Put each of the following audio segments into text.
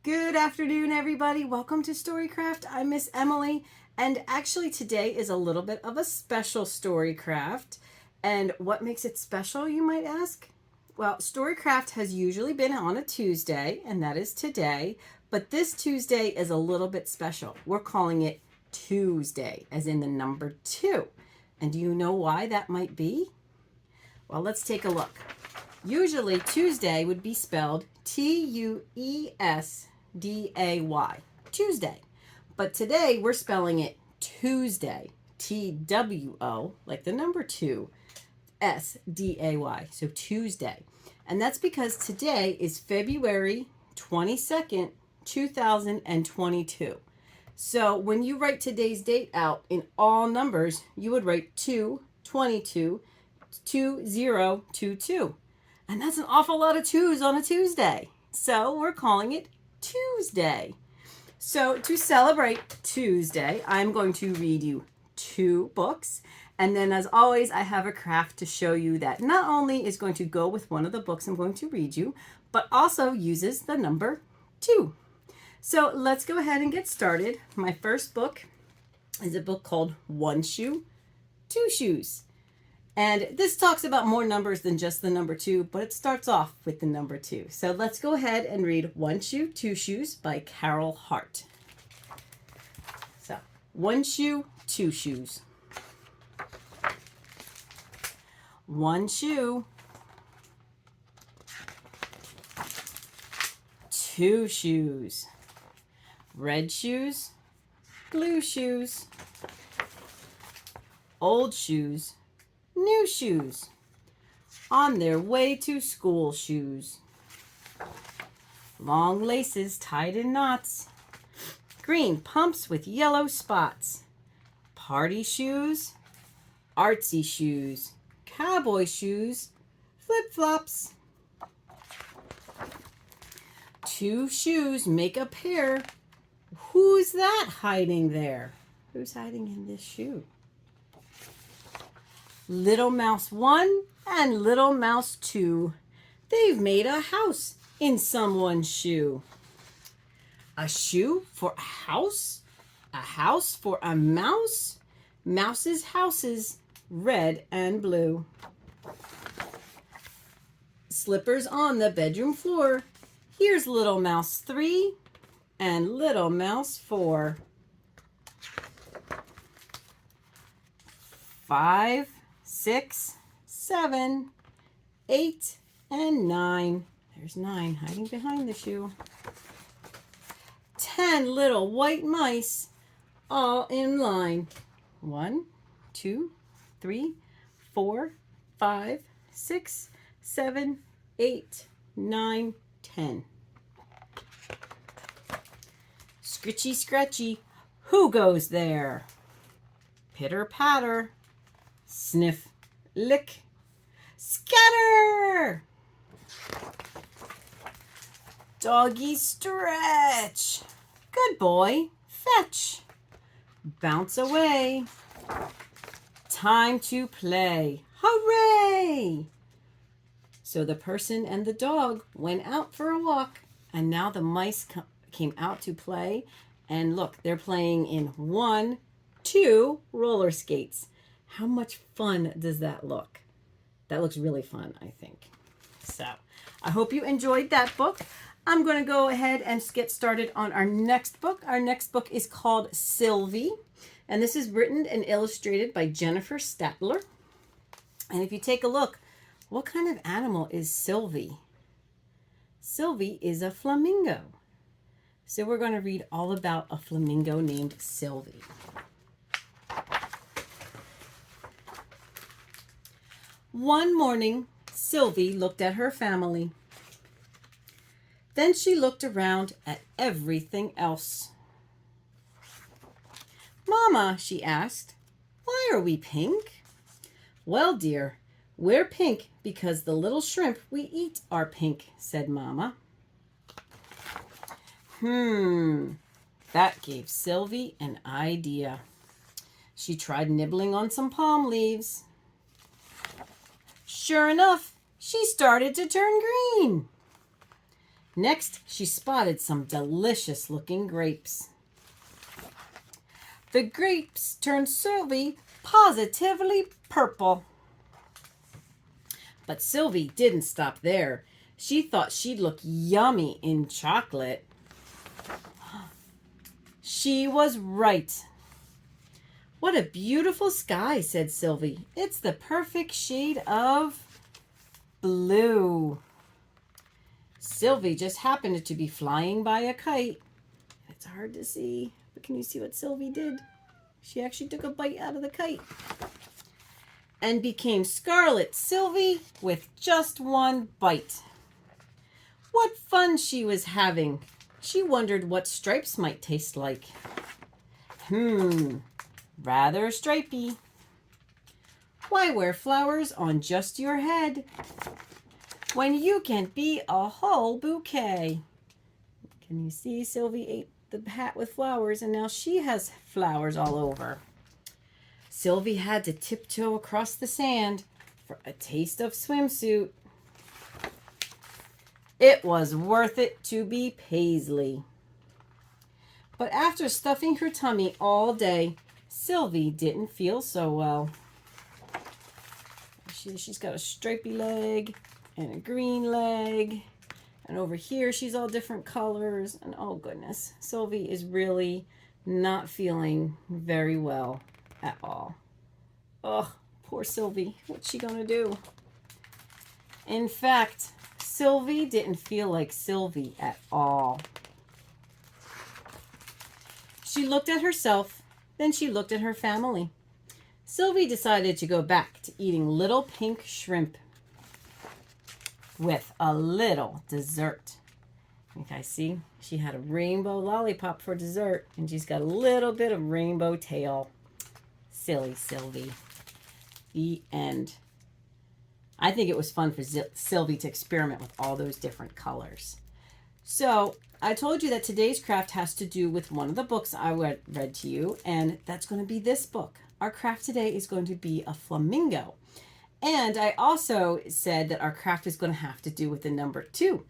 Good afternoon, everybody. Welcome to StoryCraft. I'm Miss Emily, and actually today is a little bit of a special StoryCraft. And what makes it special, you might ask? Well, StoryCraft has usually been on a Tuesday, and that is today, but this Tuesday is a little bit special. We're calling it Twosday, as in the number 2. And do you know why that might be? Well, let's take a look. Usually Tuesday would be spelled Tuesday, Tuesday. But today we're spelling it Tuesday, Two, like the number 2, Sday, so Tuesday. And that's because today is February 22nd, 2022. So when you write today's date out in all numbers, you would write 222 2022. And that's an awful lot of 2's on a Tuesday. So we're calling it Tuesday. So to celebrate Tuesday, I'm going to read you 2 books. And then as always, I have a craft to show you that not only is going to go with one of the books I'm going to read you, but also uses the number 2. So let's go ahead and get started. My first book is a book called One Shoe, Two Shoes. And this talks about more numbers than just the number 2, but it starts off with the number 2. So let's go ahead and read One Shoe, Two Shoes by Carol Hart. So, one shoe, two shoes. One shoe, two shoes. Red shoes, blue shoes. Old shoes, new shoes, on their way to school shoes. Long laces tied in knots, green pumps with yellow spots. Party shoes, artsy shoes, cowboy shoes, flip-flops. 2 shoes make a pair. Who's that hiding there? Who's hiding in this shoe? Little Mouse 1 and Little Mouse 2. They've made a house in someone's shoe. A shoe for a house for a mouse. Mouse's houses, red and blue. Slippers on the bedroom floor. Here's Little Mouse 3 and Little Mouse 4. 5, 6, 7, 8, and 9. There's 9 hiding behind the shoe. 10 little white mice, all in line. 1, 2, 3, 4, 5, 6, 7, 8, 9, 10. Scritchy, scratchy, who goes there? Pitter, patter, sniff, lick, scatter. Doggy stretch. Good boy, fetch. Bounce away. Time to play. Hooray! So the person and the dog went out for a walk, and now the mice came out to play. And look, they're playing in 1, 2 roller skates. How much fun does that look? That looks really fun, I think. So I hope you enjoyed that book. I'm going to go ahead and get started on our next book. Our next book is called Sylvie, and this is written and illustrated by Jennifer Statler. And if you take a look, what kind of animal is Sylvie? Sylvie is a flamingo. So we're going to read all about a flamingo named Sylvie. One morning, Sylvie looked at her family. Then she looked around at everything else. Mama, she asked, why are we pink? Well, dear, we're pink because the little shrimp we eat are pink, said Mama. That gave Sylvie an idea. She tried nibbling on some palm leaves. Sure enough, she started to turn green. Next, she spotted some delicious-looking grapes. The grapes turned Sylvie positively purple. But Sylvie didn't stop there. She thought she'd look yummy in chocolate. She was right. What a beautiful sky, said Sylvie. It's the perfect shade of blue. Sylvie just happened to be flying by a kite. It's hard to see, but can you see what Sylvie did? She actually took a bite out of the kite and became Scarlet Sylvie with just one bite. What fun she was having. She wondered what stripes might taste like. Rather stripy. Why wear flowers on just your head when you can be a whole bouquet? Can you see Sylvie ate the hat with flowers and now she has flowers all over. Sylvie had to tiptoe across the sand for a taste of swimsuit. It was worth it to be Paisley. But after stuffing her tummy all day, Sylvie didn't feel so well. She's got a stripy leg and a green leg. And over here, she's all different colors. And oh goodness, Sylvie is really not feeling very well at all. Oh, poor Sylvie. What's she gonna do? In fact, Sylvie didn't feel like Sylvie at all. She looked at herself, then she looked at her family. Sylvie decided to go back to eating little pink shrimp with a little dessert. You guys see? She had a rainbow lollipop for dessert, and she's got a little bit of rainbow tail. Silly Sylvie. The end. I think it was fun for Sylvie to experiment with all those different colors. So I told you that today's craft has to do with one of the books I read to you, and that's going to be this book. Our craft today is going to be a flamingo. And I also said that our craft is going to have to do with the number 2.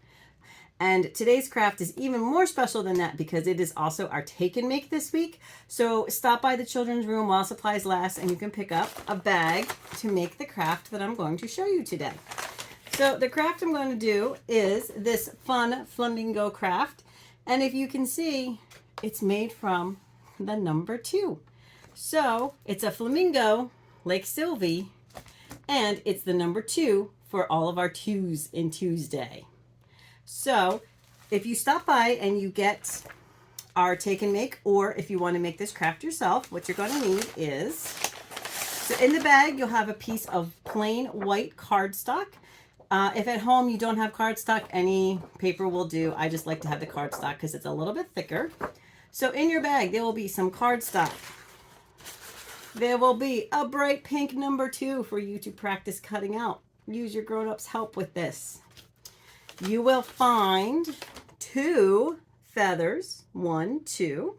And today's craft is even more special than that because it is also our take and make this week. So stop by the children's room while supplies last and you can pick up a bag to make the craft that I'm going to show you today. So the craft I'm going to do is this fun flamingo craft. And if you can see, it's made from the number 2. So it's a flamingo like Sylvie, and it's the number 2 for all of our 2s in Tuesday. So if you stop by and you get our take and make, or if you want to make this craft yourself, what you're going to need is, so in the bag, you'll have a piece of plain white cardstock. If at home you don't have cardstock, any paper will do. I just like to have the cardstock because it's a little bit thicker. So in your bag, there will be some cardstock. There will be a bright pink number 2 for you to practice cutting out. Use your grown-ups' help with this. You will find 2 feathers, 1, 2.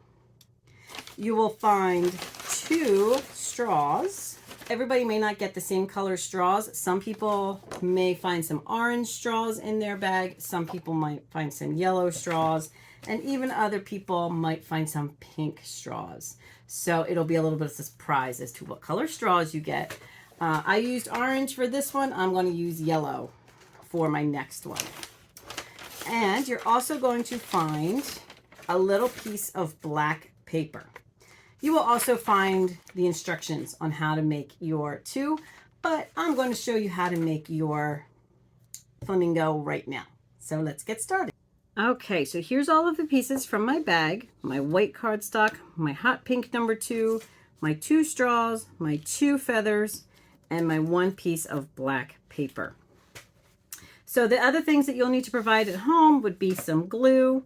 You will find 2 straws. Everybody may not get the same color straws. Some people may find some orange straws in their bag. Some people might find some yellow straws. And even other people might find some pink straws. So it'll be a little bit of a surprise as to what color straws you get. I used orange for this one. I'm going to use yellow for my next one. And you're also going to find a little piece of black paper. You will also find the instructions on how to make your 2, but I'm going to show you how to make your flamingo right now. So let's get started. Okay, so here's all of the pieces from my bag. My white cardstock, my hot pink number 2, my 2 straws, my 2 feathers, and my 1 piece of black paper. So the other things that you'll need to provide at home would be some glue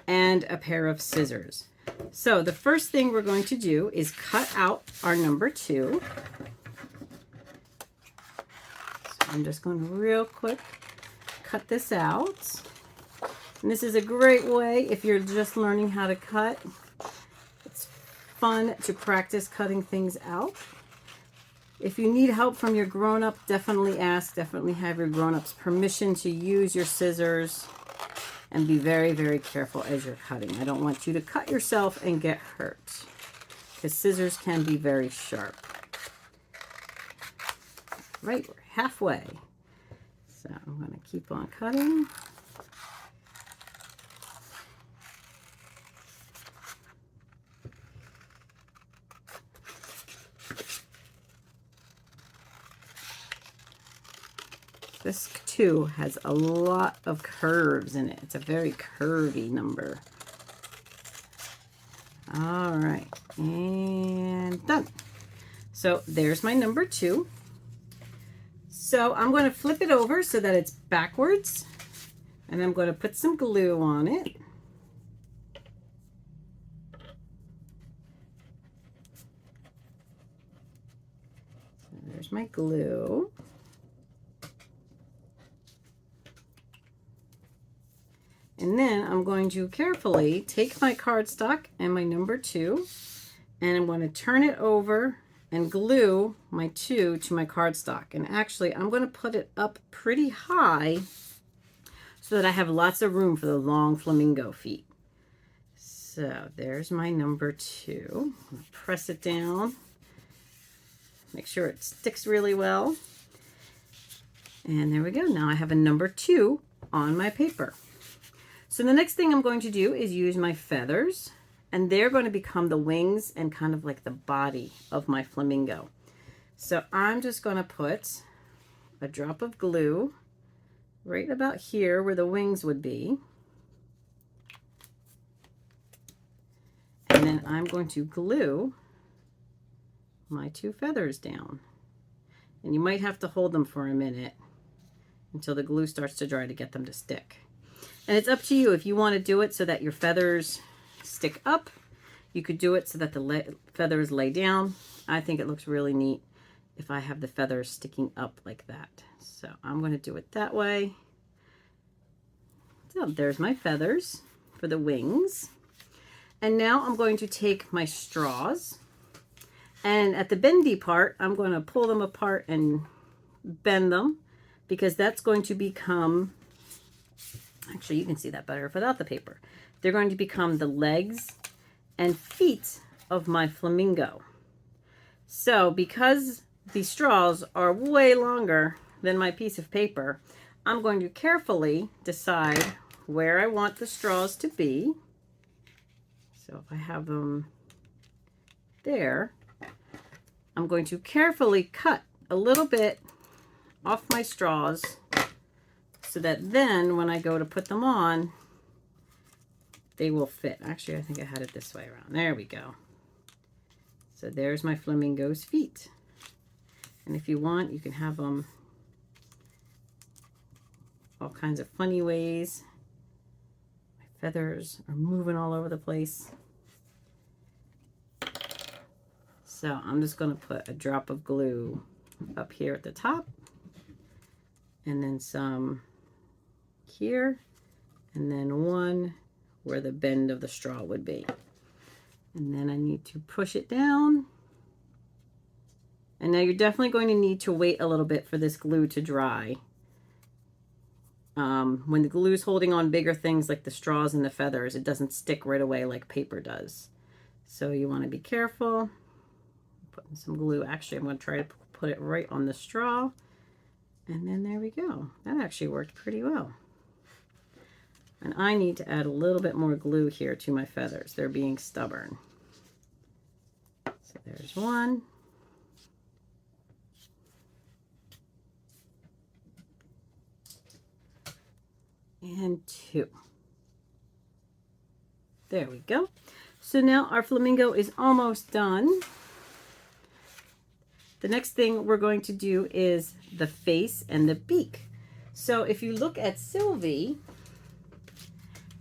and a pair of scissors. So the first thing we're going to do is cut out our number 2. So I'm just going to real quick cut this out. And this is a great way if you're just learning how to cut. It's fun to practice cutting things out. If you need help from your grown-up, definitely ask. Definitely have your grown-up's permission to use your scissors. And be very, very careful as you're cutting. I don't want you to cut yourself and get hurt, because scissors can be very sharp. Right, we're halfway. So I'm going to keep on cutting. This too has a lot of curves in it. It's a very curvy number. All right, and done. So there's my number 2. So I'm going to flip it over so that it's backwards, and I'm going to put some glue on it. So there's my glue. And then I'm going to carefully take my cardstock and my number 2, and I'm going to turn it over and glue my 2 to my cardstock. And actually, I'm going to put it up pretty high so that I have lots of room for the long flamingo feet. So there's my number 2. I'm going to press it down. Make sure it sticks really well. And there we go. Now I have a number 2 on my paper. So the next thing I'm going to do is use my feathers, and they're going to become the wings and kind of like the body of my flamingo. So I'm just going to put a drop of glue right about here where the wings would be. And then I'm going to glue my 2 feathers down. And you might have to hold them for a minute until the glue starts to dry to get them to stick. And it's up to you if you want to do it so that your feathers stick up. You could do it so that the feathers lay down. I think it looks really neat if I have the feathers sticking up like that. So I'm going to do it that way. So there's my feathers for the wings. And now I'm going to take my straws. And at the bendy part, I'm going to pull them apart and bend them, because that's going to become... Actually, you can see that better without the paper. They're going to become the legs and feet of my flamingo. So because the straws are way longer than my piece of paper, I'm going to carefully decide where I want the straws to be. So if I have them there, I'm going to carefully cut a little bit off my straws, so that then when I go to put them on, they will fit. Actually, I think I had it this way around. There we go. So there's my flamingo's feet. And if you want, you can have them all kinds of funny ways. My feathers are moving all over the place. So I'm just going to put a drop of glue up here at the top, and then some here, and then one where the bend of the straw would be. And then I need to push it down. And now you're definitely going to need to wait a little bit for this glue to dry. When the glue is holding on bigger things like the straws and the feathers, it doesn't stick right away like paper does. So you want to be careful. Putting some glue. Actually, I'm going to try to put it right on the straw. And then there we go. That actually worked pretty well. And I need to add a little bit more glue here to my feathers. They're being stubborn. So there's one. And 2. There we go. So now our flamingo is almost done. The next thing we're going to do is the face and the beak. So if you look at Sylvie,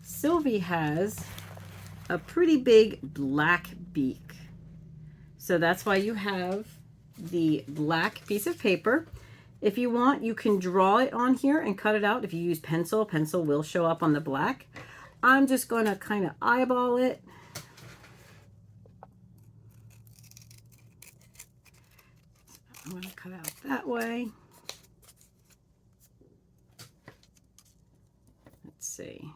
Sylvie has a pretty big black beak. So that's why you have the black piece of paper. If you want, you can draw it on here and cut it out. If you use pencil, pencil will show up on the black. I'm just going to kind of eyeball it. I'm going to cut out that way. Let's see.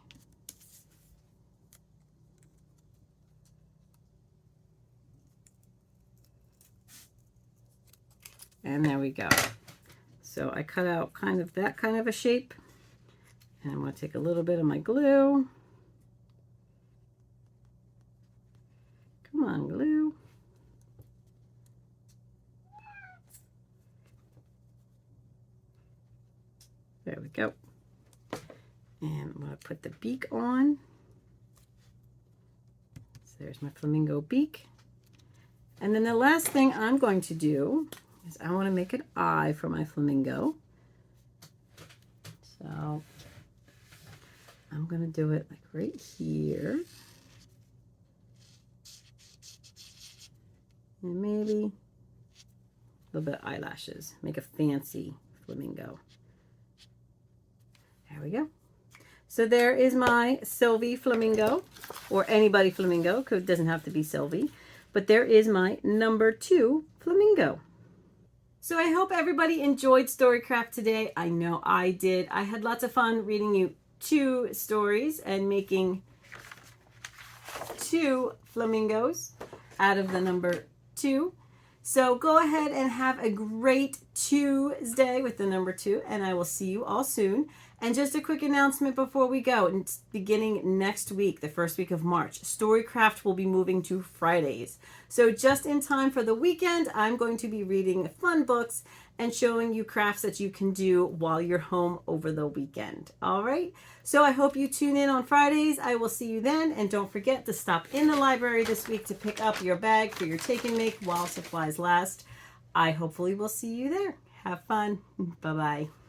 And there we go. So I cut out kind of that kind of a shape. And I'm going to take a little bit of my glue. Come on, glue. There we go. And I'm going to put the beak on. So there's my flamingo beak. And then the last thing I'm going to do is I want to make an eye for my flamingo. So I'm going to do it like right here. And maybe a little bit of eyelashes. Make a fancy flamingo. There we go. So there is my Sylvie flamingo, or anybody flamingo, because it doesn't have to be Sylvie. But there is my number 2 flamingo. So I hope everybody enjoyed StoryCraft today. I know I did. I had lots of fun reading you 2 stories and making 2 flamingos out of the number 2. So go ahead and have a great Tuesday with the number 2, and I will see you all soon. And just a quick announcement before we go. It's beginning next week, the first week of March, StoryCraft will be moving to Fridays. So just in time for the weekend, I'm going to be reading fun books and showing you crafts that you can do while you're home over the weekend. All right? So I hope you tune in on Fridays. I will see you then. And don't forget to stop in the library this week to pick up your bag for your take and make while supplies last. I hopefully will see you there. Have fun. Bye-bye.